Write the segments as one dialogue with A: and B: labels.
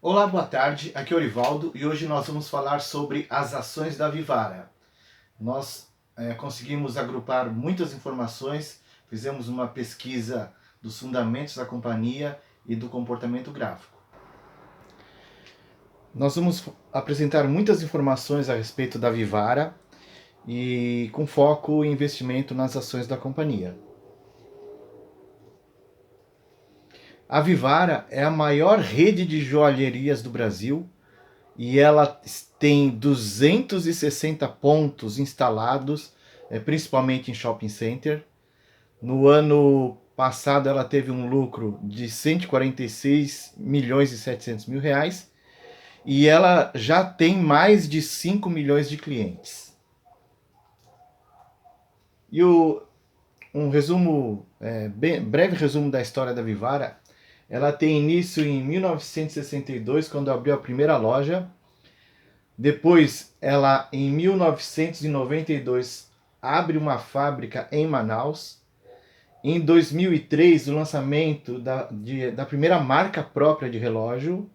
A: Olá, boa tarde. Aqui é o Orivaldo e hoje nós vamos falar sobre as ações da Vivara. Nós conseguimos agrupar muitas informações, fizemos uma pesquisa dos fundamentos da companhia e do comportamento gráfico. Nós vamos apresentar muitas informações a respeito da Vivara e com foco em investimento nas ações da companhia. A Vivara é a maior rede de joalherias do Brasil e ela tem 260 pontos instalados, principalmente em shopping center. No ano passado ela teve um lucro de 146 milhões e 700 mil reais e ela já tem mais de 5 milhões de clientes. E um resumo, breve resumo da história da Vivara, ela tem início em 1962, quando abriu a primeira loja. Depois, ela, em 1992, abre uma fábrica em Manaus. Em 2003, o lançamento da primeira marca própria de relógio.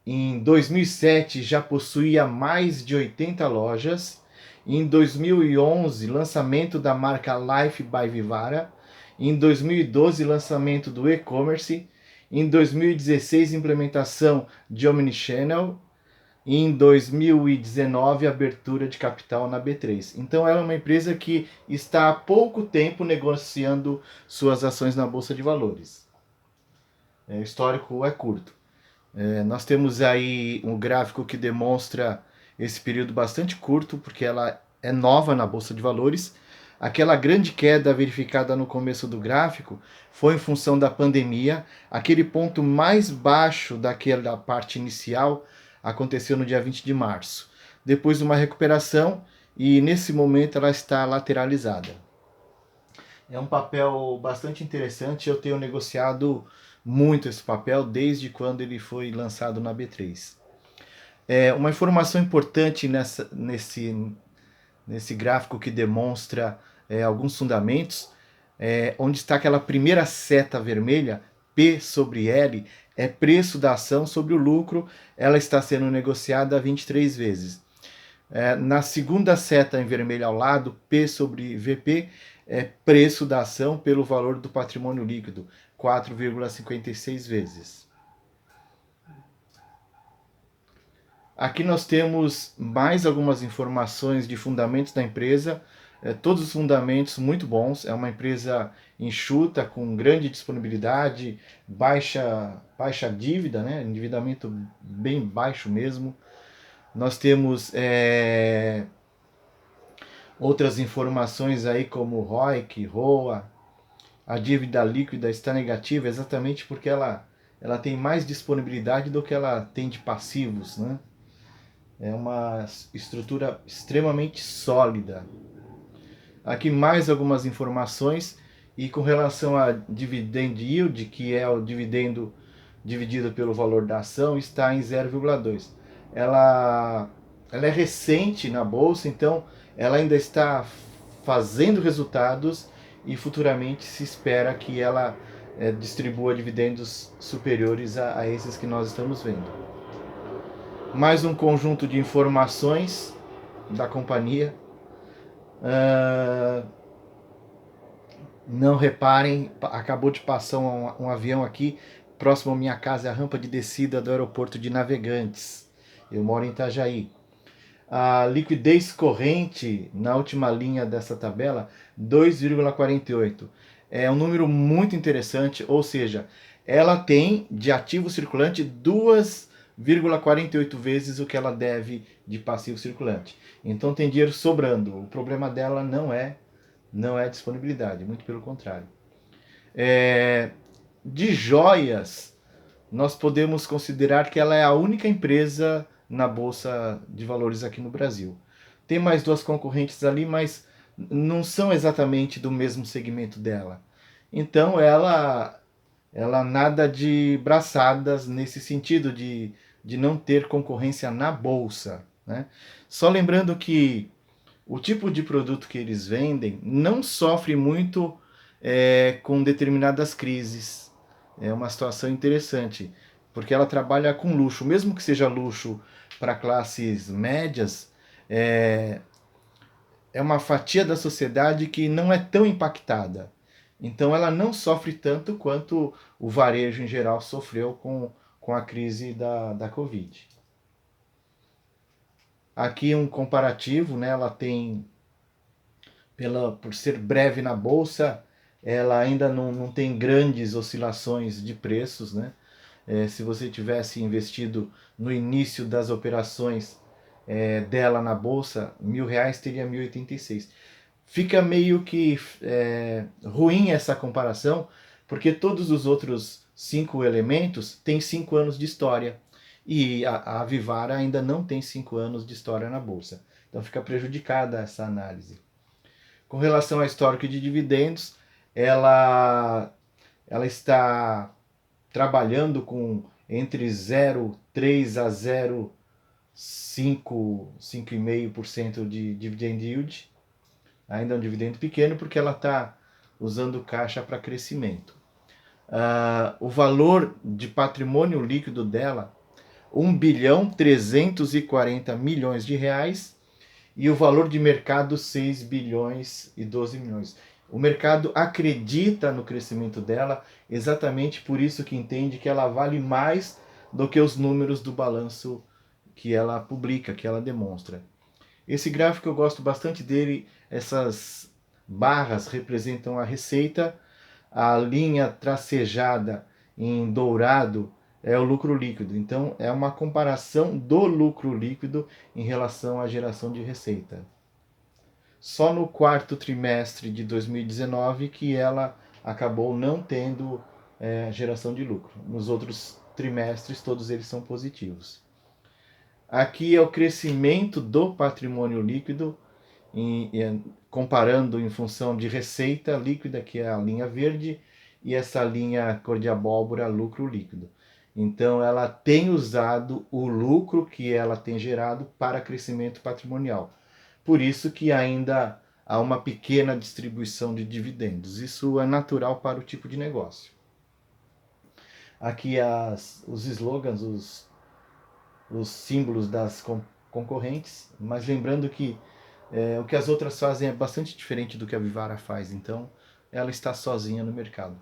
A: Em 2007, já possuía mais de 80 lojas. Em 2011, lançamento da marca Life by Vivara. Em 2012, lançamento do e-commerce. Em 2016, implementação de Omnichannel. E em 2019, abertura de capital na B3. Então ela é uma empresa que está há pouco tempo negociando suas ações na Bolsa de Valores. O histórico é curto. Nós temos aí um gráfico que demonstra esse período bastante curto, porque ela é nova na Bolsa de Valores. Aquela grande queda verificada no começo do gráfico foi em função da pandemia. Aquele ponto mais baixo daquela parte inicial aconteceu no dia 20 de março. Depois de uma recuperação, e nesse momento ela está lateralizada. É um papel bastante interessante, eu tenho negociado muito esse papel desde quando ele foi lançado na B3. Uma informação importante nesse gráfico que demonstra alguns fundamentos, onde está aquela primeira seta vermelha, P sobre L, é preço da ação sobre o lucro, ela está sendo negociada 23 vezes. Na segunda seta em vermelho ao lado, P sobre VP, é preço da ação pelo valor do patrimônio líquido, 4,56 vezes. Aqui nós temos mais algumas informações de fundamentos da empresa, todos os fundamentos muito bons. É uma empresa enxuta, com grande disponibilidade, baixa dívida, né? Endividamento bem baixo mesmo. Nós temos outras informações aí como ROIC, ROA. A dívida líquida está negativa exatamente porque ela tem mais disponibilidade do que ela tem de passivos, né? É uma estrutura extremamente sólida. Aqui mais algumas informações e com relação a dividend yield, que é o dividendo dividido pelo valor da ação, está em 0,2. Ela é recente na bolsa, então ela ainda está fazendo resultados e futuramente se espera que ela distribua dividendos superiores a esses que nós estamos vendo. Mais um conjunto de informações da companhia. Não reparem, acabou de passar um avião aqui, próximo à minha casa, é a rampa de descida do aeroporto de Navegantes. Eu moro em Itajaí. A liquidez corrente na última linha dessa tabela, 2,48. É um número muito interessante, ou seja, ela tem de ativo circulante 2,48 vezes o que ela deve de passivo circulante. Então tem dinheiro sobrando. O problema dela não é disponibilidade, muito pelo contrário. De joias, nós podemos considerar que ela é a única empresa na Bolsa de Valores aqui no Brasil. Tem mais duas concorrentes ali, mas não são exatamente do mesmo segmento dela. Então ela nada de braçadas nesse sentido de não ter concorrência na Bolsa, né? Só lembrando que o tipo de produto que eles vendem não sofre muito com determinadas crises. É uma situação interessante. porque ela trabalha com luxo, mesmo que seja luxo para classes médias, é, é uma fatia da sociedade que não é tão impactada. Então ela não sofre tanto quanto o varejo em geral sofreu com a crise da Covid. Aqui um comparativo, né? Ela tem, por ser breve na bolsa, ela ainda não tem grandes oscilações de preços, né? Se você tivesse investido no início das operações dela na bolsa, R$ 1.000 teria 1.086. Fica meio que ruim essa comparação, porque todos os outros 5 elementos têm 5 anos de história. E a Vivara ainda não tem 5 anos de história na bolsa. Então fica prejudicada essa análise. Com relação ao histórico de dividendos, ela está trabalhando com entre 0,3 a 0,5, 5,5% de dividend yield. Ainda é um dividendo pequeno porque ela está usando caixa para crescimento. O valor de patrimônio líquido dela, 1.340 bilhões de reais, e o valor de mercado 6 bilhões e 12 milhões. O mercado acredita no crescimento dela, exatamente por isso que entende que ela vale mais do que os números do balanço que ela publica, que ela demonstra. Esse gráfico eu gosto bastante dele, essas barras representam a receita, a linha tracejada em dourado é o lucro líquido. Então é uma comparação do lucro líquido em relação à geração de receita. Só no quarto trimestre de 2019 que ela acabou não tendo geração de lucro. Nos outros trimestres todos eles são positivos. Aqui é o crescimento do patrimônio líquido, comparando em função de receita líquida, que é a linha verde, e essa linha cor de abóbora, lucro líquido. Então ela tem usado o lucro que ela tem gerado para crescimento patrimonial. Por isso que ainda há uma pequena distribuição de dividendos. Isso é natural para o tipo de negócio. Aqui os slogans, os símbolos das concorrentes, mas lembrando que o que as outras fazem é bastante diferente do que a Vivara faz, então ela está sozinha no mercado.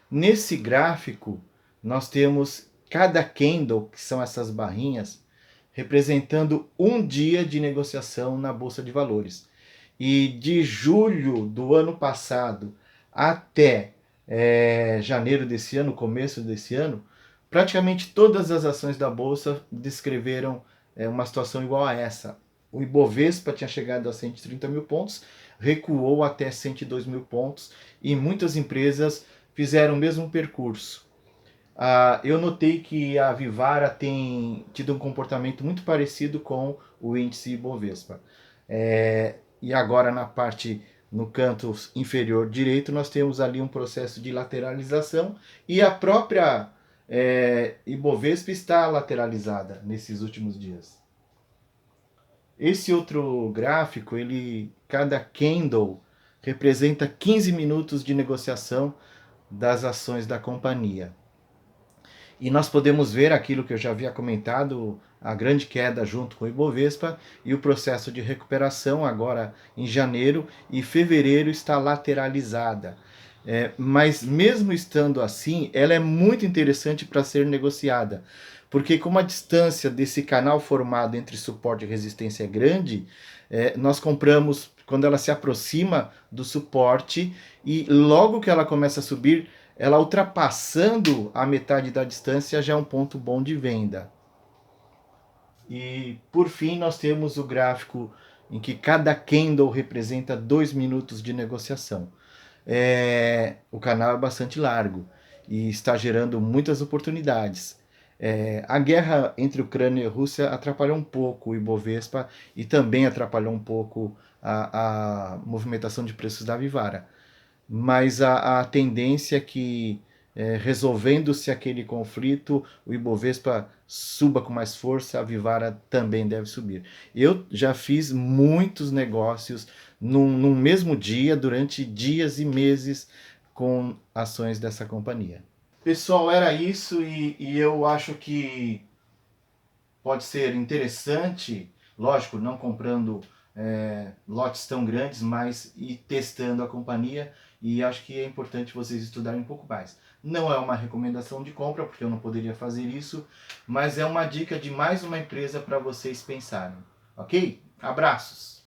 A: Nesse gráfico, nós temos cada candle, que são essas barrinhas, representando um dia de negociação na Bolsa de Valores. E de julho do ano passado até janeiro desse ano, começo desse ano, praticamente todas as ações da Bolsa descreveram uma situação igual a essa. O Ibovespa tinha chegado a 130 mil pontos, recuou até 102 mil pontos e muitas empresas fizeram o mesmo percurso. Eu notei que a Vivara tem tido um comportamento muito parecido com o índice Ibovespa. E agora no canto inferior direito, nós temos ali um processo de lateralização e a própria Ibovespa está lateralizada nesses últimos dias. Esse outro gráfico, cada candle representa 15 minutos de negociação das ações da companhia. E nós podemos ver aquilo que eu já havia comentado, a grande queda junto com o Ibovespa e o processo de recuperação agora em janeiro e fevereiro está lateralizada. Mas mesmo estando assim, ela é muito interessante para ser negociada, porque como a distância desse canal formado entre suporte e resistência é grande, nós compramos quando ela se aproxima do suporte e logo que ela começa a subir, ela ultrapassando a metade da distância já é um ponto bom de venda. E por fim nós temos o gráfico em que cada candle representa 2 minutos de negociação. O canal é bastante largo e está gerando muitas oportunidades. A guerra entre Ucrânia e Rússia atrapalhou um pouco o Ibovespa e também atrapalhou um pouco a movimentação de preços da Vivara. Mas a tendência é que, resolvendo-se aquele conflito, o Ibovespa suba com mais força, a Vivara também deve subir. Eu já fiz muitos negócios num mesmo dia, durante dias e meses, com ações dessa companhia. Pessoal, era isso e eu acho que pode ser interessante, lógico, não comprando lotes tão grandes, mas ir testando a companhia, e acho que é importante vocês estudarem um pouco mais. Não é uma recomendação de compra, porque eu não poderia fazer isso, mas é uma dica de mais uma empresa para vocês pensarem. Ok? Abraços!